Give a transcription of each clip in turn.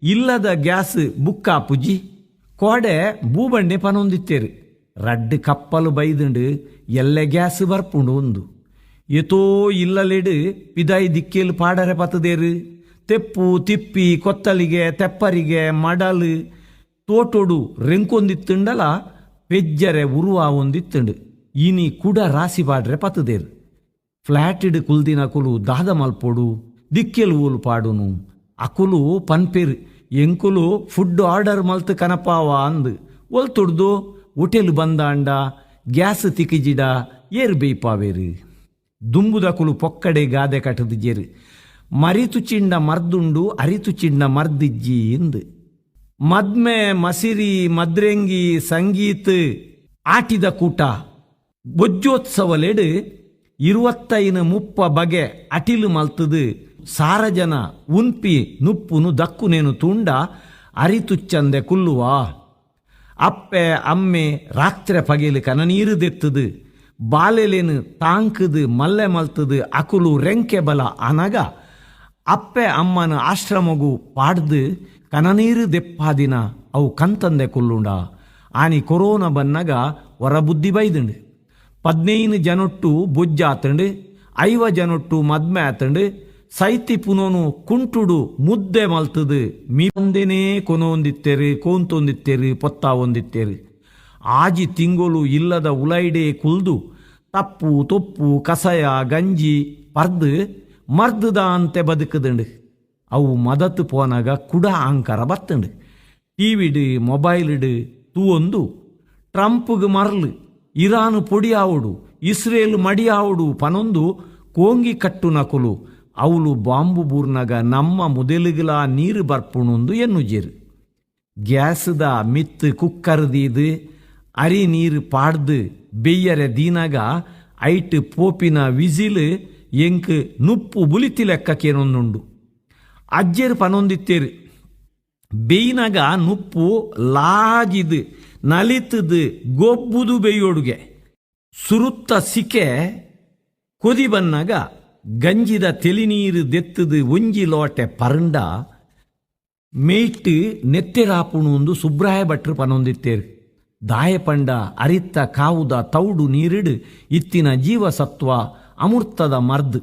ಇಲ್ಲದ ಗ್ಯಾಸ್ ಬುಕ್ಕಾಪುಜಿ ಕೋಡೆ ಬೂಬಂಡೆ ಪನೊಂದಿತ್ತೇರು ರಡ್ಡು ಕಪ್ಪಲು ಬೈದುಂಡು ಎಲ್ಲೆ ಗ್ಯಾಸ್ ಬರ್ಪುಂಡು ಒಂದು ಎತೋ ಇಲ್ಲಲೆಡು ಪಿದಾಯಿ ದಿಕ್ಕೇಲು ಪಾಡರೆ ಪತ್ತದೇರು ತೆಪ್ಪು ತಿಪ್ಪಿ ಕೊತ್ತಲಿಗೆ ತೆಪ್ಪರಿಗೆ ಮಡಲು ತೋಟೋಡು ರೆಂಕೊಂದಿತ್ತುಂಡಲ ಪೆಜ್ಜರೆ ಉರುವ ಒಂದಿತ್ತುಂಡು ಇನಿ ಕುಡ ರಾಸಿ ಪಾಡ್ರೆ ಪತ್ತದೇರು ಫ್ಲಾಟಿಡ್ ಕುಲ್ದಿನ ಕುಲು ದಾದ ಮಲ್ಪೋಡು ದಿಕ್ಕೆಲು ಊಲು ಪಾಡುನು ಅಕುಲು ಪನ್ಪೇರು ಎಂಕುಲು ಫುಡ್ ಆರ್ಡರ್ ಮಲ್ತು ಕನಪಾವ ಅಂದು ಒಲ್ ತುಡ್ದು ಹೋಟೆಲ್ ಬಂದಾಂಡ ಗ್ಯಾಸ್ ತಿಕ್ಕಿಜಿಡ ಏರು ಬೇಯ್ಪಾವೇರು ದುಂಬುದ ಕುಲು ಪೊಕ್ಕಡೆ ಗಾದೆ ಕಟ್ಟದಿಜ್ಜೇರು ಮರಿತು ಚಿಂಡ ಮರ್ದುಂಡು ಅರಿತು ಚಿಂಡ ಮರ್ದಿಜ್ಜಿ ಇಂದು ಮದ್ಮೆ ಮಸಿರಿ ಮದ್ರೆಂಗಿ ಸಂಗೀತ ಆಟಿದ ಕೂಟ ಬೊಜ್ಜೋತ್ಸವಲೆಡು 25-30 ಬಗೆ ಅಟಿಲು ಮಲ್ತದು ಸಾರಜನ ಉನ್ಪಿ ನುಪ್ಪುನು ದಕ್ಕುನೇನು ತುಂಡ ಅರಿತುಚ್ಚಂದೆ ಕುಲ್ಲುವಾ ಅಪ್ಪೆ ಅಮ್ಮೆ ರಾತ್ರೆ ಪಗೆಲು ಕನನೀರು ದೆತ್ತದು ಬಾಲೆಲೇನು ತಾಂಕದು ಮಲ್ಲೆ ಮಲ್ತದು ಅಕುಲು ರೆಂಕೆ ಬಲ ಅನಗ ಅಪ್ಪೆ ಅಮ್ಮನ ಆಶ್ರಮಗು ಪಾಡ್ದು ಕನನೀರು ದೆಪ್ಪಾದಿನ ಅವು ಕಂತಂದೆ ಕುಲ್ಲುಂಡ ಆನಿ ಕೊರೋನಾ ಬನ್ನಗ ಹೊರ ಬುದ್ಧಿ ಬೈದುಂಡು 15 ಜನೊಟ್ಟು ಬೊಜ್ಜಾತಂಡು 5 ಜನೊಟ್ಟು ಮದ್ಮೆ ಆತಂಡು ಸೈತಿ ಪುನೋನು ಕುಂಟುಡು ಮುದ್ದೆ ಮಲ್ತದು ಮೀಂದೇನೇ ಕೊನೊಂದಿತ್ತೇರು ಕೋಂತೊಂದಿತ್ತೇರು ಪೊತ್ತ ಒಂದಿತ್ತೇರು ಆಜಿ ತಿಂಗೋಲು ಇಲ್ಲದ ಉಲೈಡೆ ಕುಲ್ದು ತಪ್ಪು ತೊಪ್ಪು ಕಸಯ ಗಂಜಿ ಪರ್ದು ಮರ್ದದ ಅಂತೆ ಬದುಕದಂಡು ಅವು ಮದತ್ತು ಪೋನಾಗ ಕುಡ ಆಂಕರ ಬತ್ತಂಡು ಟಿವಿಡು ಮೊಬೈಲ್ಡು ತೂವೊಂದು ಟ್ರಂಪ್ಗೆ ಮರ್ಲು ಇರಾನ್ ಪೊಡಿಯಾವುಡು ಇಸ್ರೇಲ್ ಮಡಿಯಾವುಡು ಪನೊಂದು ಕೋಂಗಿ ಕಟ್ಟು ನಕುಲು ಅವಳು ಬಾಂಬು ಬೂರ್ನಾಗ ನಮ್ಮ ಮುದೆಲುಗಲ ನೀರು ಬರ್ಪುಣೊಂದು ಎನ್ನುಜೇರು ಗ್ಯಾಸ್ದ ಮಿತ್ ಕುಕ್ಕರ್ದೀದು ಅರಿ ನೀರು ಪಾಡ್ದು ಬೆಯ್ಯರೆ ದೀನಾಗ ಐಟ್ ಪೋಪಿನ ವಿಸಿಲ್ ಎಂಕ್ ನುಪ್ಪು ಬುಲಿತಿ ಲೆಕ್ಕಕ್ಕೇನೊಂದುಂಡು ಅಜ್ಜೇರು ಪನೊಂದಿತ್ತೇರು ಬೇಯ್ನಾಗ ನುಪ್ಪು ಲಾಜಿದು ನಲಿತದು ಗೊಬ್ಬುದು ಬೇಯೋಡುಗೆ ಸುರುತ್ತ ಸಿಕೆ ಕೊದಿ ಬನ್ನಾಗ ಗಂಜಿದ ತೆಲಿನೀರು ದೆತ್ತದು ಒಂಜಿ ಲೋಟೆ ಪರಂಡ ಮೇಯ್ಟ್ ನೆತ್ತೆರಾಪುಣು ಒಂದು ಸುಬ್ರಾಯ ಭಟ್ರು ಪನೊಂದಿತ್ತೇರು ದಾಯಪಂಡ ಅರಿತ್ತ ಕಾವುದ ತೌಡು ನೀರಿಡು ಇತ್ತಿನ ಜೀವಸತ್ವ ಅಮೃತದ ಮರ್ದು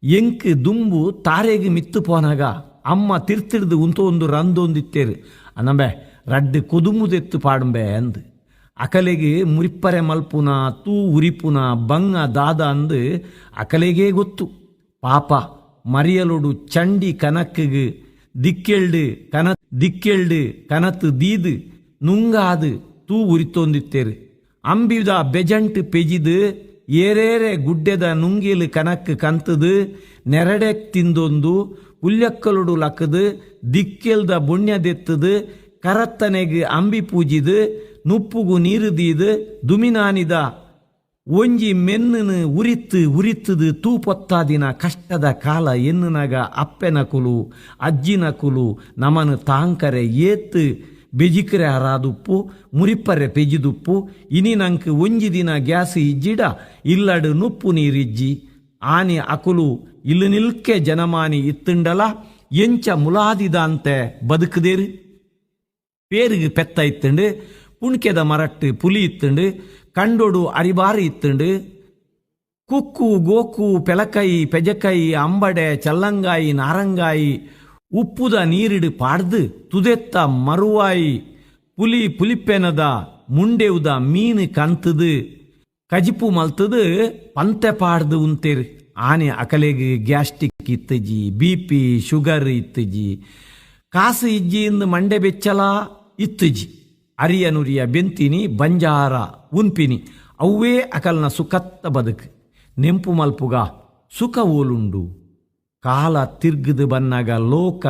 ಎಂಕ್ ದುಂಬು ತಾರೆಗೆ ಮಿತ್ತು ಪೋನಾಗ ಅಮ್ಮ ತಿರ್ತಿಡ್ದು ಉಂತೊಂದು ರಂದೊಂದಿತ್ತೇರು ಅನಂಬೆ ರಡ್ಡು ಕೊದುಮುದೆತ್ತು ಪಾಡುಂಬೆ ಅಂದು ಅಕಲೆಗೆ ಮುರಿಪ್ಪರೆ ಮಲ್ಪುನ ತೂ ಉರಿಪುನ ಬಂಗ ದಾದ ಅಂದು ಅಕಲೆಗೇ ಗೊತ್ತು ಪಾಪ ಮರಿಯಲೊಡು ಚಂಡಿ ಕನಕ್ಕಿಗೆ ದಿಕ್ಕೆಳ್ಡು ಕನತ್ತು ದೀದು ನುಂಗಾದು ತೂ ಉರಿತೊಂದಿತ್ತೇರು ಅಂಬಿದ ಬೆಜಂಟ್ ಪೆಜಿದು ಏರೇರೆ ಗುಡ್ಡೆದ ನುಂಗಿಲು ಕನಕ್ ಕಂತದು ನೆರಡೆ ತಿಂದೊಂದು ಉಲ್ಯಕ್ಕಲುಡು ಲಕ್ಕದು ದಿಕ್ಕೆಲ್ದ ಬುಣ್ಯದೆತ್ತದು ಕರತ್ತನೆಗೆ ಅಂಬಿ ಪೂಜಿದು ನುಪ್ಪುಗು ನೀರು ದೀದು ದುಮಿನಾನಿದ ಒಂಜಿ ಮೆನ್ನನು ಉರಿತ್ತದು ತೂ ಪೊತ್ತಾದಿನ ಕಷ್ಟದ ಕಾಲ ಎನ್ನುನಾಗ ಅಪ್ಪೆನ ಕುಲು ಅಜ್ಜಿನ ಕುಲು ನಮನು ತಾಂಕರೆ ಏತ್ತು ಬೆಜಿಕರೆ ಹರಾದುಪ್ಪು ಮುರಿಪ್ಪರೆ ಪೆಜಿದುಪ್ಪು ಇನಿ ನಂಕ್ ಒಂಜಿ ದಿನ ಗ್ಯಾಸ್ ಇಜ್ಜಿಡ ಇಲ್ಲಡು ನುಪ್ಪು ನೀರಿಜ್ಜಿ ಆನಿ ಅಕುಲು ಇಲ್ಲಿ ನಿಲ್ಕೆ ಜನಮಾನಿ ಇತ್ತುಂಡಲ ಎಂಚ ಮುಲಾದಿದ ಅಂತೆ ಬದುಕದೇರು ಪೇರಿಗೆ ಪೆತ್ತ ಇತ್ತುಂಡು ಪುಣ್ಕೆದ ಮರಟ್ಟು ಪುಲಿ ಇತ್ತುಂಡು ಕಂಡೋಡು ಅರಿಬಾರಿ ಇತ್ತುಂಡು ಕುಕ್ಕು ಗೋಕು ಪೆಲಕಾಯಿ ಪೆಜಕಾಯಿ ಅಂಬಡೆ ಚಲ್ಲಂಗಾಯಿ ನಾರಂಗಾಯಿ ಉಪ್ಪುದ ನೀರಿಡು ಪಾಡ್ದು ತುದೆತ್ತ ಮರುವಾಯಿ ಪುಲಿಪ್ಪೆನದ ಮುಂಡೆವುದ ಮೀನು ಕಂತದು ಕಜಿಪು ಮಲ್ತದು ಪಂತೆ ಪಾಡ್ದು ಉಂತೇರು ಆನೆ ಅಕಲೆಗೆ ಗ್ಯಾಸ್ಟಿಕ್ ಇತ್ತಜಿ BP ಶುಗರ್ ಇತ್ತಜಿ ಕಾಸು ಇಜ್ಜಿಯಿಂದ ಮಂಡೆ ಬೆಚ್ಚಲ ಇತ್ತಜಿ ಅರಿಯನುರಿಯ ಬೆಂತಿನಿ ಬಂಜಾರ ಉನ್ಪಿನಿ ಅವೇ ಅಕಲ್ನ ಸುಖತ್ತ ಬದುಕು ನೆಂಪು ಮಲ್ಪುಗ ಸುಖ ಓಲುಂಡು ಕಾಲ ತಿರ್ಗದು ಬನ್ನಾಗ ಲೋಕ